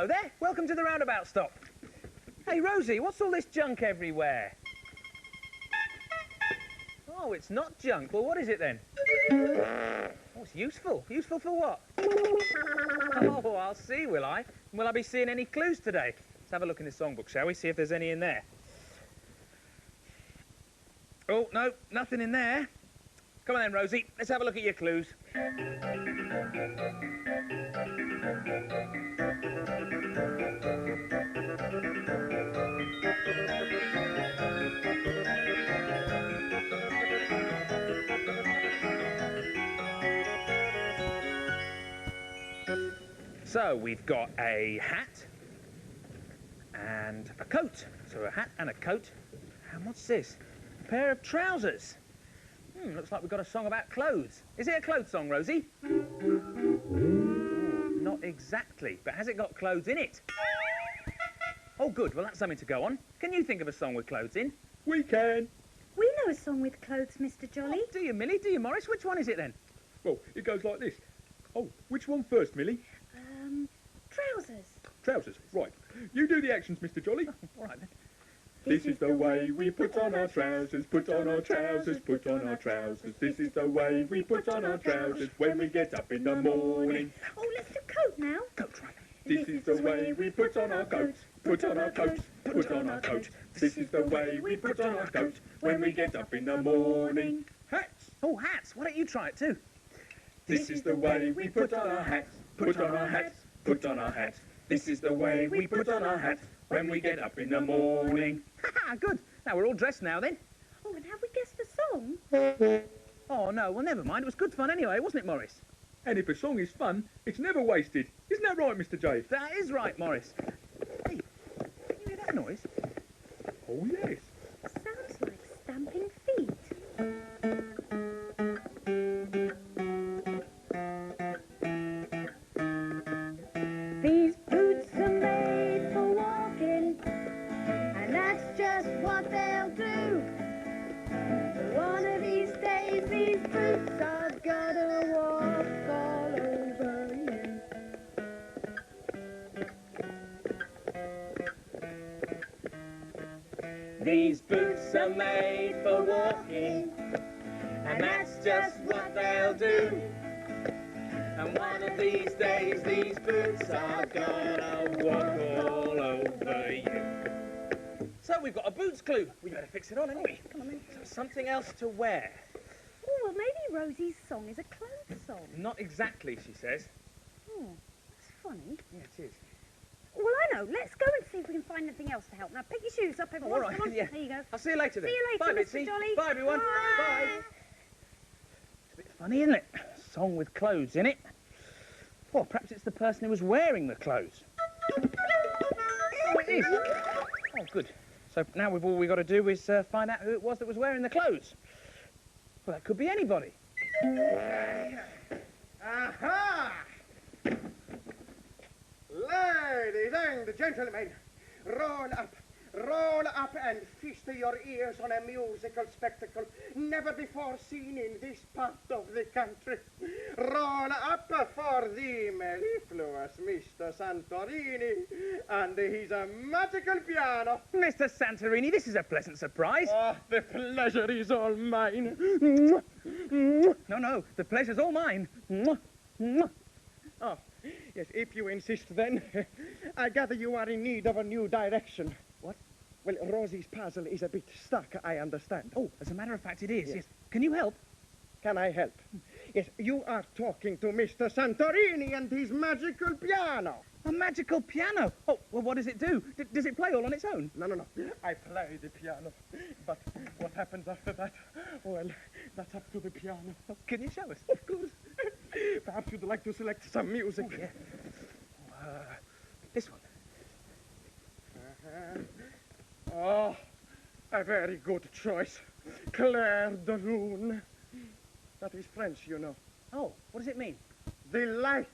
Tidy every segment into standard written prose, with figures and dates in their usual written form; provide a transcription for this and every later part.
Hello there. Welcome to the Roundabout stop. Hey, Rosie, what's all this junk everywhere? Oh, it's not junk. Well, what is it then? Oh, it's useful. Useful for what? Oh, I'll see, will I? Will I be seeing any clues today? Let's have a look in the songbook, shall we? See if there's any in there. Oh, no, nothing in there. Come on then, Rosie. Let's have a look at your clues. So we've got a hat and a coat. So a hat and a coat. And what's this? A pair of trousers. Looks like we've got a song about clothes. Is it a clothes song, Rosie? Ooh, not exactly, but has it got clothes in it? Oh, good. Well, that's something to go on. Can you think of a song with clothes in? We can. We know a song with clothes, Mr. Jolly. Oh, do you, Millie? Do you, Morris? Which one is it then? Well, it goes like this. Oh, which one first, Millie? Trousers. Trousers, right. You do the actions, Mr. Jolly. All right then. This is the way we put on our trousers, put on our trousers, put on our trousers. This is the way we put on our trousers when we get up in the morning. Oh, let's do coat now. Coat, right. This is the way we put on our coats, put on our coats, put on our coats. This is the way we put on our coats when we get up in the morning. Hats. Oh, hats. Why don't you try it too? This is the way we put on our hats, put on our hats, put on our hats. This is the way we put on our hats when we get up in the morning. Ha-ha, good. Now we're all dressed now then. Oh, and have we guessed the song? Oh, no, well, never mind. It was good fun anyway, wasn't it, Morris? And if a song is fun, it's never wasted. Isn't that right, Mr. J? That is right, Morris. Hey, can you hear that noise? Oh, yes. Sounds like stamping feet. These boots are made for walking, and that's just what they'll do. One of these days, these boots are gonna walk all over you. These boots are made for walking, and that's just what they'll do. And one of these days, these boots are gonna walk all over you. So we've got a boots clue. We better fix it on, haven't we? Come on, then. So something else to wear. Oh, well, maybe Rosie's song is a clothes song. Not exactly, she says. Oh, that's funny. Yeah, it is. Well, I know. Let's go and see if we can find anything else to help. Now, pick your shoes up, everyone. All right, Come on. yeah. There you go. I'll see you later then. See you later, Bye, Mr. Bitsy. Jolly. Bye, everyone. Bye. It's a bit funny, isn't it? A song with clothes in it. Well, perhaps it's the person who was wearing the clothes. Oh, it is. Oh, good. So now all we've got to do is find out who it was that was wearing the clothes. Well, that could be anybody. Aha! Ladies and gentlemen, roll up and feast your ears on a musical spectacle never before seen in this part of the country. Roll up for the mellifluous Mr. Santorini and his magical piano. Mr. Santorini, this is a pleasant surprise. Oh, the pleasure is all mine. No, the pleasure's all mine. Oh, yes, if you insist then. I gather you are in need of a new direction. What? Well, Rosie's puzzle is a bit stuck, I understand. Oh, as a matter of fact, it is. Yes. Yes. Can you help? Can I help? Yes, you are talking to Mr. Santorini and his magical piano. A magical piano. Oh, well, what does it do? Does it play all on its own? No. I play the piano. But what happens after that? Well, that's up to the piano. Can you show us? Of course. Perhaps you'd like to select some music. Oh, yeah. This one. Oh, a very good choice. Clair de lune. That is French, you know. Oh, what does it mean? The light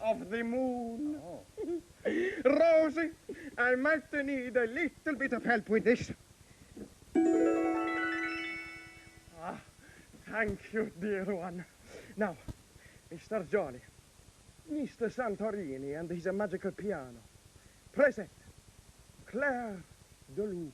of the moon. Oh. Rosie, I might need a little bit of help with this. Ah, thank you, dear one. Now, Mr. Jolly, Mr. Santorini and his magical piano. present, Claire de Lune.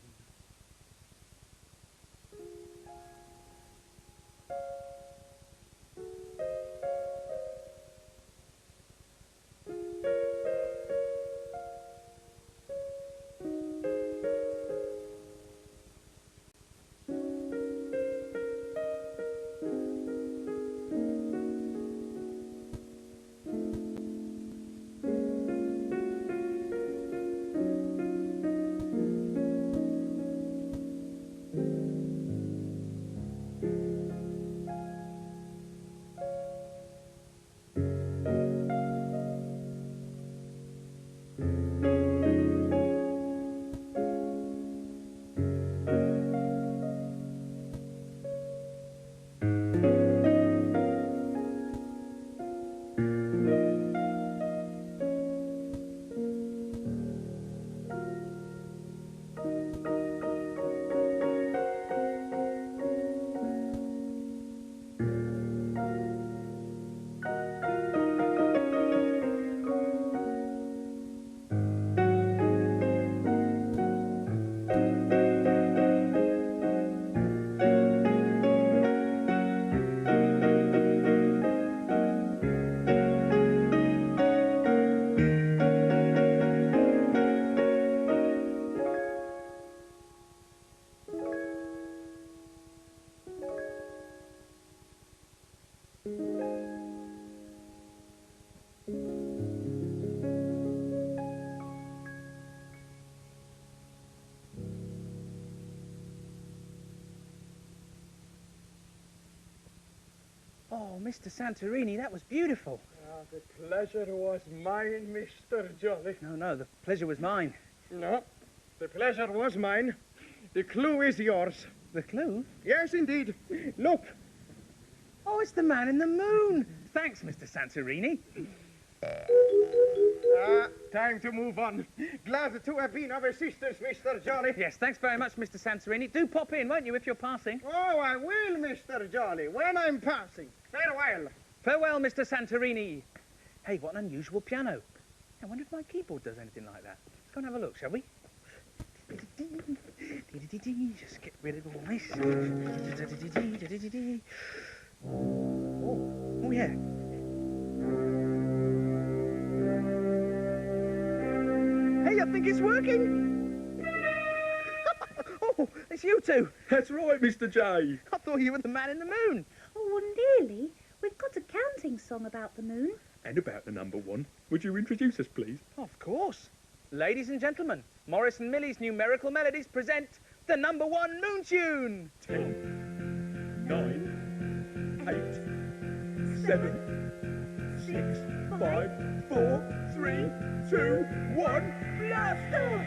Oh, Mr. Santorini, that was beautiful. Ah, the pleasure was mine, Mr. Jolly. No, the pleasure was mine. No, the pleasure was mine. The clue is yours. The clue? Yes, indeed. Look. Oh, it's the man in the moon. Thanks, Mr. Santorini. Time to move on. Glad to have been of assistance, Mr. Jolly. Yes, thanks very much, Mr. Santorini. Do pop in, won't you, if you're passing? Oh, I will, Mr. Jolly, when I'm passing. Farewell. Farewell, Mr. Santorini. Hey, what an unusual piano. I wonder if my keyboard does anything like that. Let's go and have a look, shall we? Just get rid of all this. Oh yeah. Hey, I think it's working. Oh, it's you two. That's right, Mr. J. I thought you were the man in the moon. Oh, nearly. We've got a counting song about the moon. And about the number one. Would you introduce us, please? Of course. Ladies and gentlemen, Morris and Millie's Numerical Melodies present the number one moon tune. 10, 9, 8, 7, 6, 5, 4, 3, 2, 1. Blast off!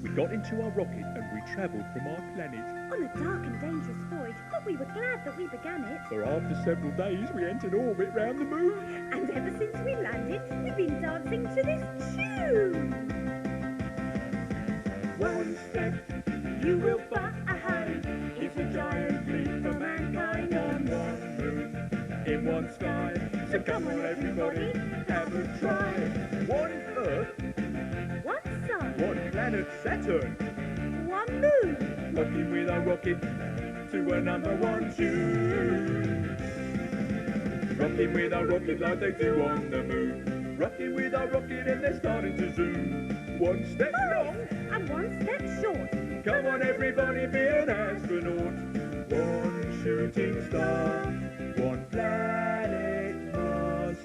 We got into our rocket and we travelled from our planet. On a dark and dangerous voyage, but we were glad that we began it. For after several days, we entered orbit round the moon. And ever since we landed, we've been dancing to this tune. One step, you will find it's a giant leap for mankind on one moon, in one sky. So come on, everybody, have a try. One Earth, One sun, one planet Saturn, one moon. rocking with our rocket to a number one tune. Rocking with our rocket like they do on the moon. Rocking with our rocket and they're starting to zoom. One step long, And one step short. come on everybody, be an astronaut. One shooting star, one planet Mars,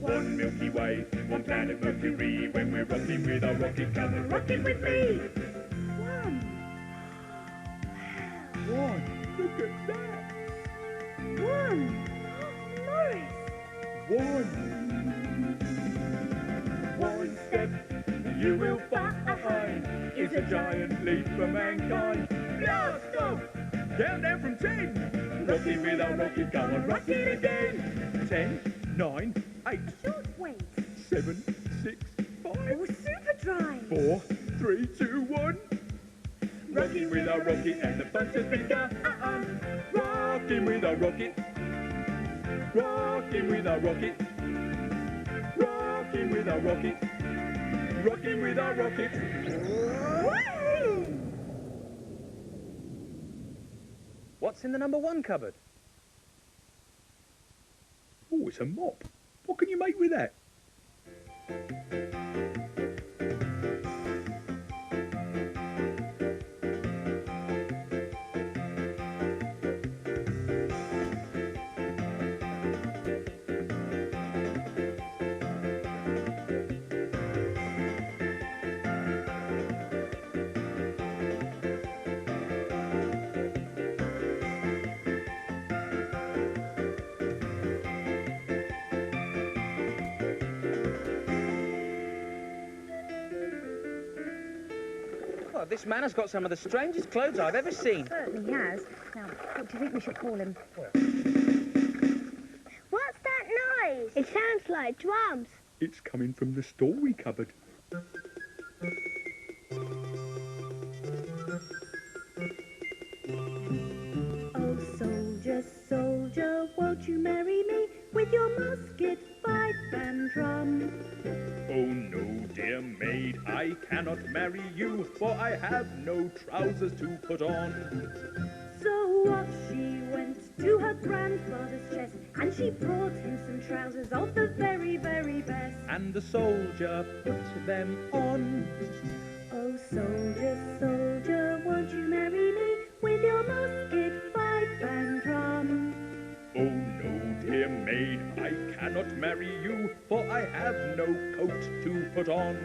one Milky Way, one planet Mercury. When we're rocking with our rocket, come and rock it with me. One. One, look at that. One. Morris. One step, you will find it's a giant leap for mankind. Blast off! Count down from 10. Rocking with our rocket, come on, rock it again. 10, 9, 8, Short wait. 7, 6, 5, Or super drive. 4, 3, 2, 1. Rocking with our rocket and the fun just begun. Rocking with our rocket. Rocking with our rocket. Rocking with our rocket. rocking with our rocket. What's in the number 1 cupboard? Oh, it's a mop. What can you make with that? Oh, this man has got some of the strangest clothes I've ever seen. Certainly has. Now, what do you think we should call him? What's that noise? It sounds like drums. It's coming from the story cupboard. Oh, soldier, soldier, won't you marry me with your musket, pipe and drum? Oh no, dear maid, I cannot marry you, for I have no trousers to put on. So off she went to her grandfather's chest, and she brought him some trousers of the very, very best. And the soldier put them on. Oh, soldier, soldier, won't you marry me with your musket, pipe and drum? Oh no, dear maid, I cannot marry you, for I have no coat to put on.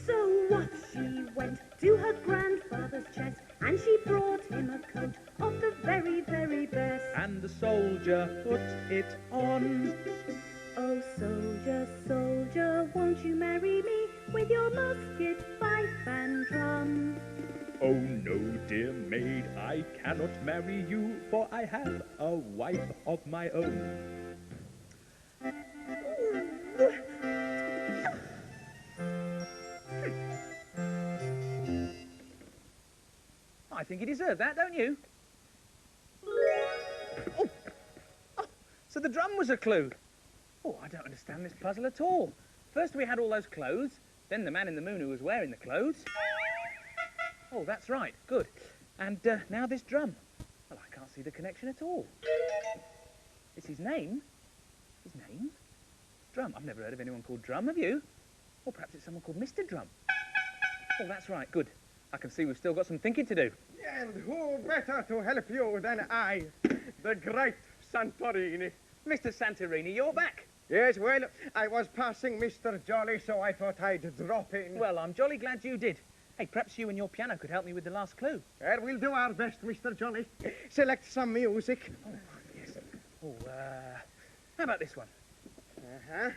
So off she went to her grandfather's chest, and she brought him a coat of the very, very best. And the soldier put it on. Oh, soldier, soldier, won't you marry me with your musket, pipe and drum? Oh no, dear maid, I cannot marry you, for I have a wife of my own. I think you deserve that, don't you? Oh. Oh, so the drum was a clue. Oh, I don't understand this puzzle at all. First we had all those clothes, then the man in the moon who was wearing the clothes. Oh, that's right, good. And now this drum. Well, I can't see the connection at all. It's his name? His name? Drum. I've never heard of anyone called Drum, have you? Or perhaps it's someone called Mr. Drum. Oh, that's right, good. I can see we've still got some thinking to do. And who better to help you than I, the great Santorini? Mr. Santorini, you're back. Yes, well, I was passing Mr. Jolly, so I thought I'd drop in. Well, I'm jolly glad you did. Hey, perhaps you and your piano could help me with the last clue. Well, we'll do our best, Mr. Jolly. Select some music. Oh, yes. Oh, how about this one? Uh-huh.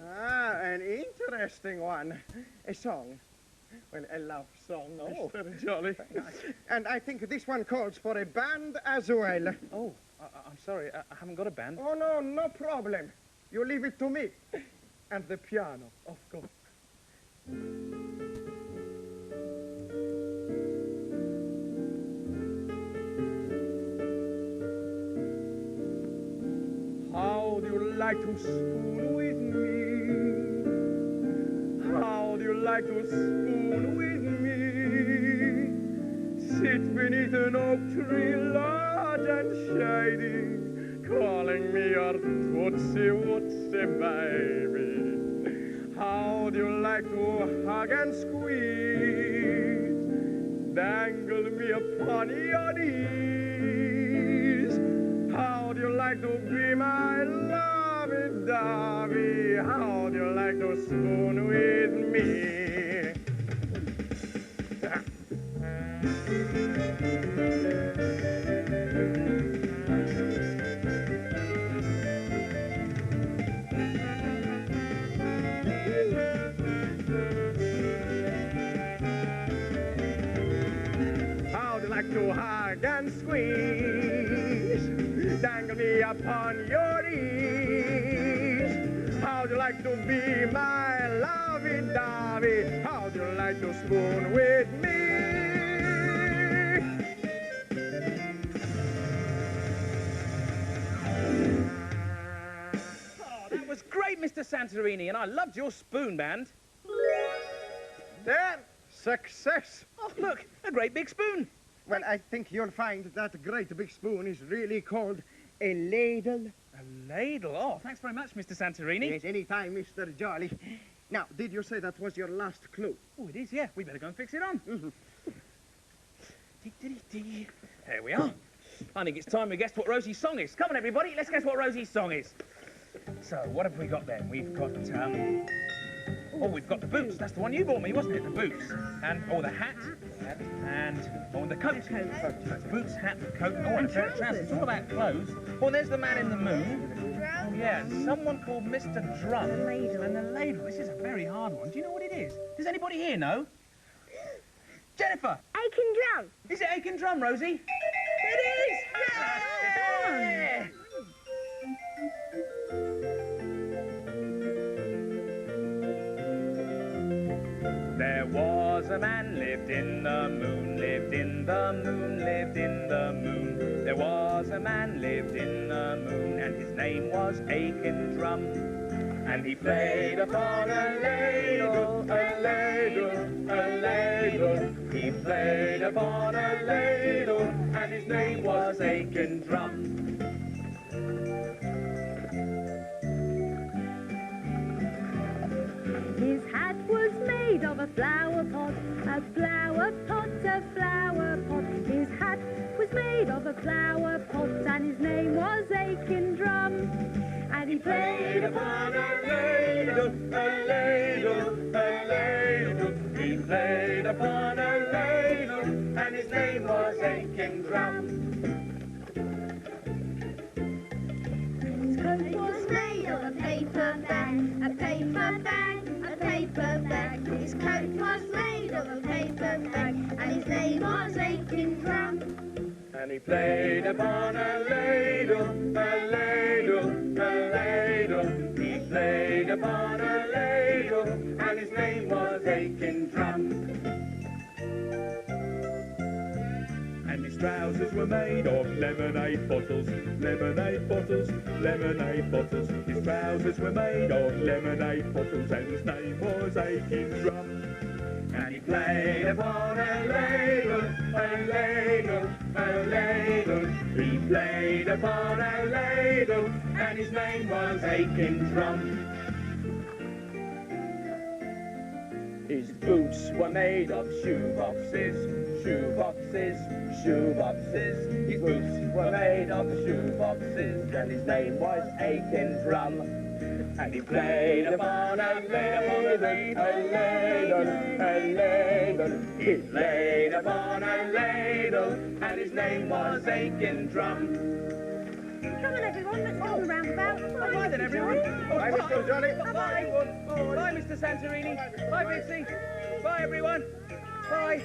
Ah, an interesting one. A song. Well, a love song, Mr. Jolly. Nice. And I think this one calls for a band as well. Oh, I'm sorry, I haven't got a band. Oh, no, no problem. You leave it to me. And the piano, of course. How do you like to spoon with me? How do you like to spoon with me? Sit beneath an oak tree large and shady, calling me your tootsie wootsie baby. How do you like to hug and squeeze? Dangle me upon your knees. How do you like to be my lovey-dovey? How do you like to spoon with me? How do you like to hug and squeeze? Dangle me upon your knees. How do you like to be my lovey-dovey? How do you like to spoon with me? Oh, that was great, Mr. Santorini, and I loved your spoon band. There, success. Oh, look, a great big spoon. Well, I think you'll find that great big spoon is really called a ladle. A ladle. Oh, thanks very much, Mr. Santorini. Yes, any time, Mr. Jolly. Now, did you say that was your last clue? Oh, it is, yeah. We better go and fix it on. There we are. I think it's time we guessed what Rosie's song is. Come on, everybody, let's guess what Rosie's song is. So, what have we got then? We've got, oh, we've got the boots. That's the one you bought me, wasn't it? The boots. And, oh, the hat. And, oh, the coat. That's boots, hat, coat, oh, and a pair of trousers. It's all about clothes. Oh, there's the man in the moon. Oh, yeah, and someone called Mr. Drum. The ladle. And the ladle. This is a very hard one. Do you know what it is? Does anybody here know? Jennifer! Aiken drum. Is it Aiken Drum, Rosie? It is! Yeah! There was a man lived in the moon, lived in the moon, lived in the moon. There was a man lived in the moon, and his name was Aiken Drum. And he played upon a ladle, a ladle, a ladle. He played upon a ladle, and his name was Aiken Drum. His hat was made of a flower pot, a flower pot, a flower pot. His hat was made of a flower pot, and his name was Aiken Drum. And he played upon a ladle, a ladle, a ladle. He played upon a ladle, and his name was Aiken Drum. his coat was made of a paper bag, a paper bag, a paper bag. His coat was made of a paper bag, and his name was Aiken Drum. And he played upon a ladle, a ladle, a ladle. He played upon a ladle, and his name was Aiken Drum. And his trousers were made of lemonade bottles, lemonade bottles, lemonade bottles. His trousers were made of lemonade bottles, and his name was Aiken Drum. And he played upon a ladle, a ladle, a ladle. He played upon a ladle, and his name was Aiken Drum. His boots were made of shoe boxes, shoe boxes, shoe boxes. His boots were made of shoe boxes, and his name was Aiken Drum. And he played upon a ladle, a ladle, a ladle. He played upon a ladle, and his name was Aiken Drum. Come on, everyone, let's go on the roundabout. Bye then, everyone. Bye, Mr. Jolly. Bye. Bye, Mr. Santorini. Bye, Bitsy. Bye, everyone. Bye.